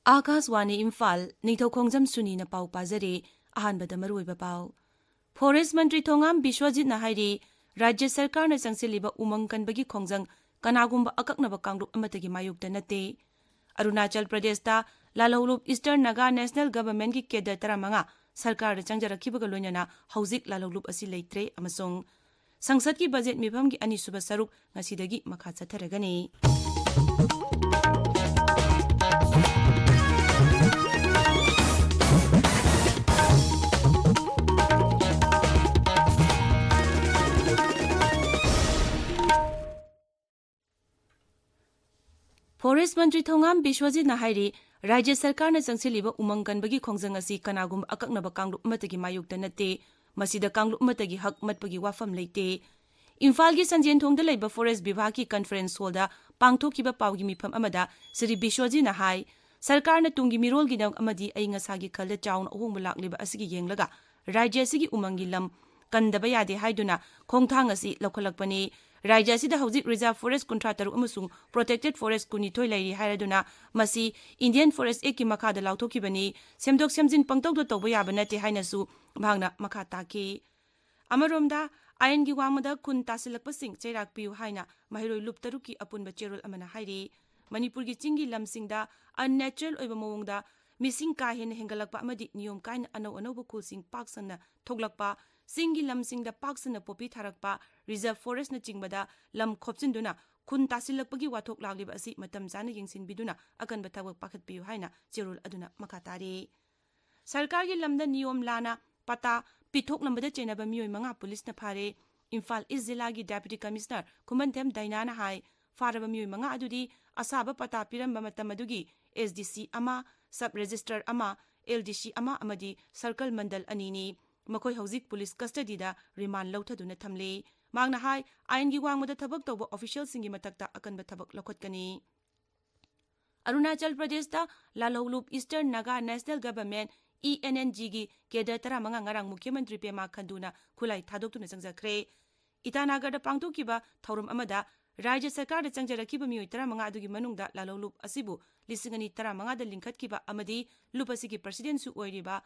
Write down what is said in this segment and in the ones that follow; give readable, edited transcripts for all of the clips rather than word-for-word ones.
Akaswani Imphal, Ningthgoukhongjam Suni na pau pazari, ahanbada maruiba pau. Forest Mantri Thongam Bishwajit na hairi, Rajya Sarkar na sangsiliba umang kanbagi khongjang kanagumba akaknaba kangrup amatagi mayukta nate. Arunachal Pradesh ta Lalahulup Eastern Naga National Government ki keda taramanga Sarkar da changjarakibaga loinana hauzik Lalahulup asi leitre amasong Sangsad ki budget mifam ki ani suba saruk ngasidagi makha chatharagani. Forest Mantri Thongam Bishwajit na hairi Rajya Sarkar na sangsiliba umang kanbagi khongjang asi kanagum akaknaba kangrup matagi mayukta nate masida kangrup matagi hak matpagi wafam leite. Imphal gi Sanjen Thongda leiba Forest Bibhag ki Conference Hall da pangthokiba pawgi mifam amada Sri Bishwajit na hai Sarkar na tunggi mirol gi dang amadi ai ngasagi khalda chaun ahong mulakliba asigi yenglaga Rajya sigi umangi lam kandaba yade haiduna khongthang asi lokholakpani. Rajya sida hauzik Reserve Forest Contractor amasung Protected Forest kunithoi lairi hairaduna masi Indian Forest Act ki makhada lauthokibani semdok semjin pangtokdo tawba yaba nate hainasu bhagna makha taki. Amaromda ayan gi wangmada kun tasilakpasing chairak piu haina mahiroi lup taruki apunba cherol amana hairi Manipur gi chingi lamsingda unnatural oiba mawongda missing ka hen hengalakpa amadi niyom kaina anau khulsing paksana thoglakpa Singi lamsingda paksana popi tharakpa Reserve Forest na chingbada lam khopchinduna kun tasilakpagi wathok lagliba asi matam jana yengsinbiduna akanba thawak pakhatpiu haina cherul aduna makhatari. Sarkar gi lamda niyom lana pata pithok lambada chenaba miyoi manga police na phare. Imphal East Zilla gi Deputy Commissioner Kumanthem Dainana hai faraba miyoi manga adudi asaba pata piramba matam adugi SDC ama Sub Registrar ama LDC ama amadi Circle Mandal anini Makoi hauzik police custody da remand lauthaduna thamle mangna hai ain gi wangmada thabak tawba official singi matakta akanba thabak lokhotkani. Arunachal Pradesh ta Lalahulup Eastern Naga National Government ENNG gi keda taramanga ngarang Mukhyamantri Pema Khanduna khulai thadoktuna changjakre. Itanagar da pangthokiba thaurum amada Rajya Sarkar da changjarakiba miyoi taramanga adugi manungda Lalahulup asibu lisingani taramanga da linkhatkiba amadi lupasigi president su oiriba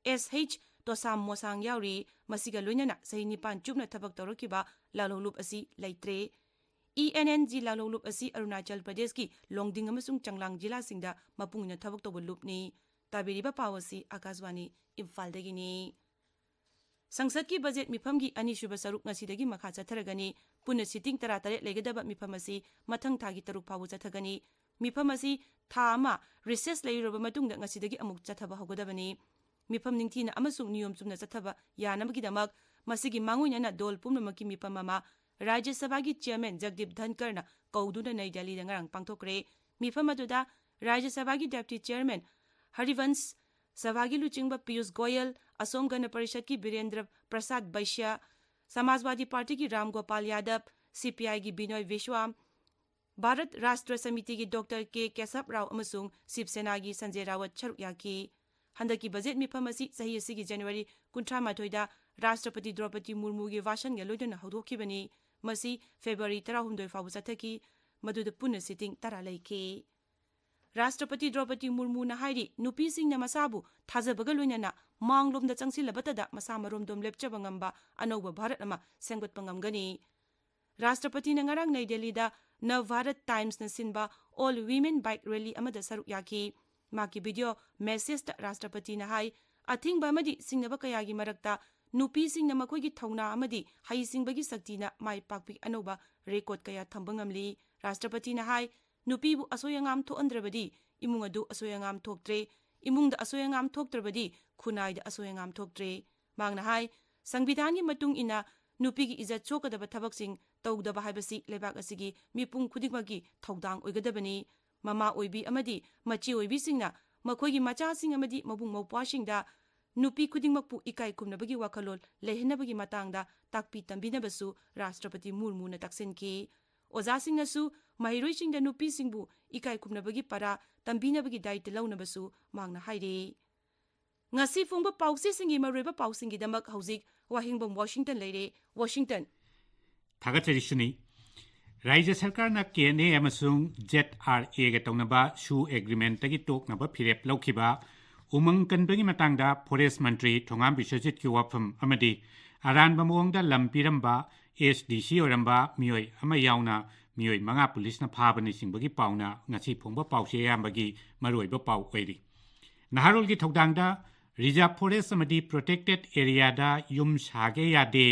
SH Tosam Mosang Yauri masiga loinana sahi nipan chupna thabak tawrakiba Lalahulup asi leitre. ENNG Lalahulup asi Arunachal Pradesh ki Longding amasung Changlang jila singda mapungina thabak tawba lupni. Tabiriba pawasi Akaswani Imphal dagini. Sangsad ki budget mifam gi ani suba saruk ngasidagi makha chatharagani punna sitting taratare legadaba mifam asi mathang thagi taruk phawu chathagani. Mifam asi tha ama recess leiroba matungda ngasidagi amuk chathaba hogodabani. Mifam ningthina amasung niyom chumna chathaba yanamagidamak masigi manguinana dol pumnamaki mifam ama Rajya Sabha gi Chairman Jagdeep Dhankar na kauduna Nai Delhi da ngarang pangthokre. Mifam aduda Rajya Sabha gi Deputy Chairman Harivansh Sabha gi luchingba Piyush Goyal Asom Gana Parishad ki Birendra Prasad Baishya Samajwadi Party ki Ram Gopal Yadav CPI gi Binoy Vishwam Bharat Rashtra Samiti gi Dr. K. Kesab Rao amasung Shiv Sena gi Sanjay Rawat charuk yaki. Handaki budget mifam asi sahi asigi January 18 da Rashtrapati Draupadi Murmu gi vashan ga loiduna haudokhibani masi February 12 fabu chathaki maduda punna sitting tara laiki. Rashtrapati Draupadi Murmu na hairi nupi sing na masabu thajabaga loinana manglomda changsilabatada masa maromdom lepchaba ngamba anauba Bharat ama sengbatpa ngamgani. Rashtrapati na ngarang Nai Delhi da Nav Bharat Times na sinba All Women Bike Rally amada saruk yaki. Maki video message ta Rashtrapati na hai athingba amadi singnaba kayagi marakta nupi singna makoigi thauna amadi hai singbagi sakti na mai pakpi anoba record kaya thamba ngamli. Rashtrapati na hai nupi bu asoyangam thoandrabadi imung adu asoyangam thoktre imungda asoyangam thoktrabadi khunai da asoyangam thoktre. Mangna hai Sangvidhan gi matung ina nupi gi izat chokadaba thabaksing tawdaba haibasi lebak asigi mipung khudikmagi thaudang oigadabani. Mama oibi amadi machi oibi singna makoigi macha sing amadi mabung mawpasingda nupi khudingmakpu ikai khumnabagi wakhalol lehenabagi matangda takpi tambinabasu Rashtrapati Murmu na taksenki. Oza singnasu mahiroi singda nupi singbu ikai khumnabagi para tambinabagi daita launabasu mangna haire. Ngasi fungba pause singi maruiba pausingi damak hauzik Wahengbam Washington leire Washington. Thagathari Suni राज्य सरकार न KNA अमसुंग ZRA गे तौनबा शू agreement तगी तोकनबा फिरेप लौखिबा उमंग कनबगी मतंगदा forest मंत्री थोंगाम बिश्वजित की वाफम अमदी अरानबा मवंगदा लंपिरंबा SDC Oramba मियोय अमा यावना मियोय मंगा police न फाबनि सिंबगी पावना ngasi फोंबा पावसे यामबगी मरोयबा पाव ओइरी नहारोल की थौदांगदा रिजर्व फॉरेस्ट अमदी प्रोटेक्टेड एरिया दा युम सागे यादे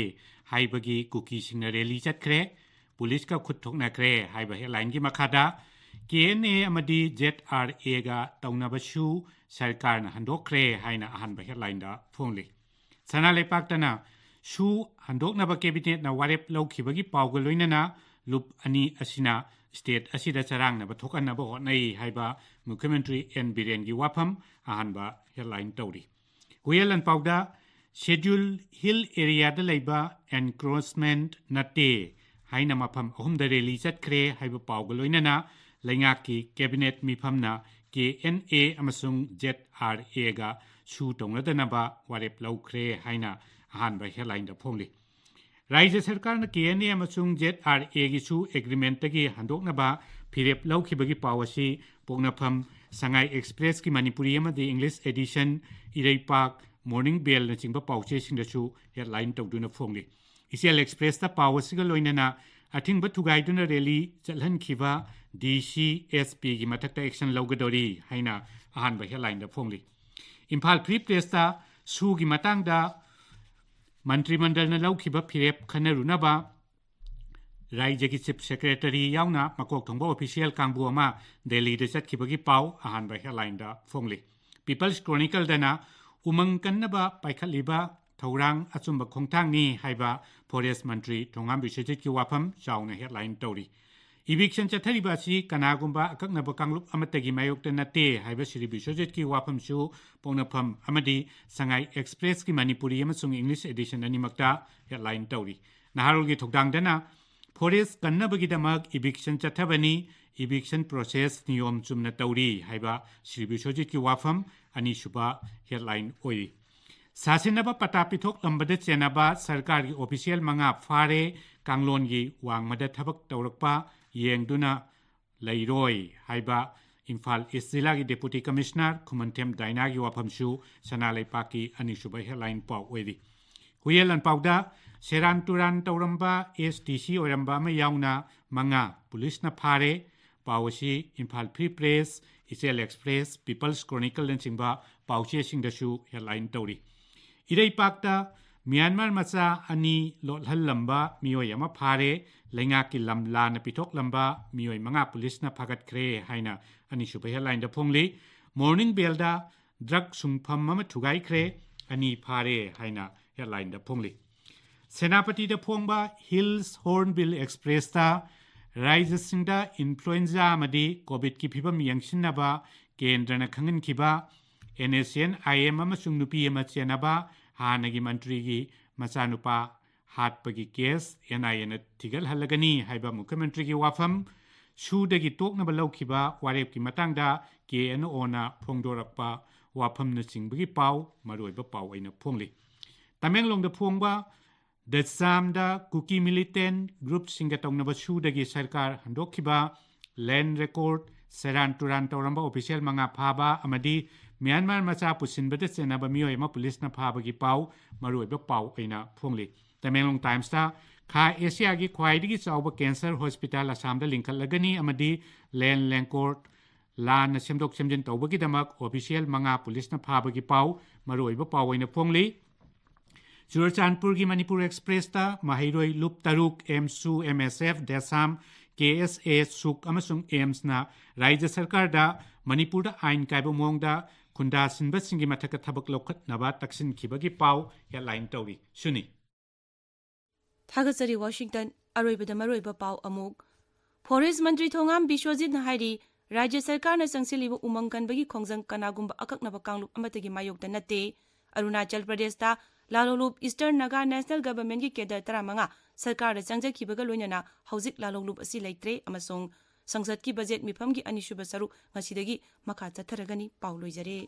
हाइबगी कुकी सिंगना रैली चतखरे पुलिस का खुद थोकनखरे हाइबा हेडलाइन की मखादा KNA अमदी ZRA गा तौनबशु सरकार न हंदोखरे हाइना अहनबा हेडलाइन दा फोंगली सना लेपाक्तना शू हंदोकनबा कैबिनेट न वारेप लौखिबगी पावगा लोइनना लुप अनि असिना स्टेट असिदा चरांगनबा थोकनबा होनई हाइबा मुख्यमंत्री N Biren की वाफम अहनबा हेडलाइन तौरी हुयलन पावदा शेड्यूल हिल एरिया दा लेबा एनक्रोचमेंट नते हाइना मफम अहुमदा रैली चतखरे हाइबा पावगा लोइनना लैंगाकी कैबिनेट मिफमना KNA अमसुंग ZRA गा शू तौनदनबा वारेप लौखरे हाइना अहनबा हेडलाइन दा फोंगली राज्य सरकार न KNA अमसुंग ZRA गी शू एग्रीमेंट तगी हंदोकनबा फिरेप लौखिबगी पावसी पोगनफम संगाई एक्सप्रेस की मणिपुरी अमदी इंग्लिश एडिशन इरैपाक मॉर्निंग बेल न चिंबा पावचे सिंगदसु हेडलाइन तौदुना फोंगली इसेल एक्सप्रेस ता पावसिगा लोइनना अथिंगबा थुगाइदुना रैली चलहनखिबा DCSP की मथक्ता एक्शन लौगदोरी हाइना अहनबा हेडलाइन दा फोंगली इम्फाल फ्री प्रेस ता शू की मतंगदा मंत्रिमंडल न लौखिबा फिरेप खनरुनबा राज्य की चीफ सेक्रेटरी यावना मकोक थोंबा ऑफिशियल कांगबु अमा दिल्ली दे चतखिबगी पाव अहनबा हेडलाइन दा फोंगली पीपल्स क्रॉनिकल दना उमंग कन्नबा पाइखलिबा थौरांग अचुंबा खोंथांगनी हाइबा फॉरेस्ट मंत्री थोंगाम बिश्वजित की वाफम चावना हेडलाइन तौरी इविक्शन चथरिबासी कनागुंबा अकक्नबा कांगलुप अमतगी मायोक्ता नते हाइबा श्री बिश्वजित की वाफमसु पोंगनफम अमदी संगाई एक्सप्रेस की मणिपुरी अमसुंग इंग्लिश एडिशन अनिमक्ता हेडलाइन तौरी नहारोल की थौदांगदना फॉरेस्ट कन्नबगीदमक इविक्शन चथबनी इविक्शन प्रोसेस नियम चुमना तौरी हाइबा श्री बिश्वजित की वाफम अनिसुबा हेडलाइन ओई सासिनबा पता पिथोक लंबदे चेनबा सरकार की ऑफिशियल मंगा फारे कांगलोन की वांगमदा थबक तौरकपा येंगदुना लैरोय हाइबा इम्फाल ईस्ट जिला की डेप्यूटी कमिश्नर खुमनथेम दाइना की वाफमसु सनालेपा की अनिसुबा हेडलाइन पाव ओइदी हुयलन पावदा सेरान तुरान तौरंबा SDC ओरंबा में यावना मंगा पुलिस न फारे पावसी इम्फाल फ्री प्रेस इसेल एक्सप्रेस पीपल्स क्रॉनिकल नचिंबा पावचे सिंगदसु हेडलाइन तौरी इरैपाक्ता म्यांमार मचा अनि लोटहल्लंबा मियोय अमा फारे लैंगा की लमला न पिथोक लंबा मियोय मंगा पुलिस न फागतखरे हाइना अनिसुबा हेडलाइन दा फोंगली मॉर्निंग बेलदा ड्रग सुंगफम अमा थुगाइखरे अनि फारे हाइना हेडलाइन दा फोंगली सेनापति दा फोंबा हिल्स हॉर्नबिल एक्सप्रेस ता राज्य सिंगदा इन्फ्लुएंजा अमदी कोविड की फिबम यंगसिनबा केंद्रना खंगनखिबा NSN-IM अमसुंग नुपी अमा चेनबा हानगी मंत्री की मचानुपा हाटपगी केस NIA न थिगल हलगनी हाइबा मुख्यमंत्री की वाफम शूदगी तोकनबा लौखिबा वारेप की मतंगदा KNO ना फोंगदोरकपा वाफम न चिंबगी पाव मरोइबा पाव अइना फोंगली तमेंगलोंग द फोंगबा दसामदा कुकी मिलिटेंट ग्रुप सिंगा तौनबा शूदगी सरकार हंदोखिबा लैंड रिकॉर्ड सेरान तुरान तौरंबा ऑफिशियल मंगा फाबा अमदी म्यांमार मचा पुसिनबदे चेनबा मियोय अमा पुलिस न फाबगी पाव मरोइबा पाव अइना फोंगली तमेंगलोंग टाइम्स ता खा एशिया की ख्वाइदगी चावबा कैंसर हॉस्पिटल असमदा लिंखलगनी अमदी लैंड लैंकोर्ट लान सेमदोक सेमजिन तौबगीदमक ऑफिशियल मंगा पुलिस न फाबगी पाव मरोइबा पाव अइना फोंगली चुरचानपुर की मणिपुर एक्सप्रेस ता महिरोई लुप तरुक एमसु MSF देसाम KSA सुक अमसुंग एम्स ना राज्य सरकार दा मणिपुर आइन कायबो मोंगदा खुंदा सिनबा सिंगी मथक थबक लौखत नबा तक्सिन खिबगी पाव हेडलाइन तौरी सुनी थागसरी वाशिंगटन अरोइबदा मरोइबा पाव अमुक फॉरेस्ट मंत्री थोंगाम बिश्वजित हाइरी राज्य सरकार न संगसिलिबा उमंग कनबगी खोंजंग कनागुंबा अकक्नबा कांगलुप अमतगी मायोक्ता नते अरुणाचल प्रदेश ता लालोलुप ईस्टर्न नागा नेशनल गवर्नमेंट की केडर 15 सरकार चंगजखिबगा लोइनना हौजिक लालोलुप असि लेत्रे अमसोंग संसद की बजेट मिफम की अनिसुब सरुक ngasiदगी मखा चथरगनी पाव लोइजरे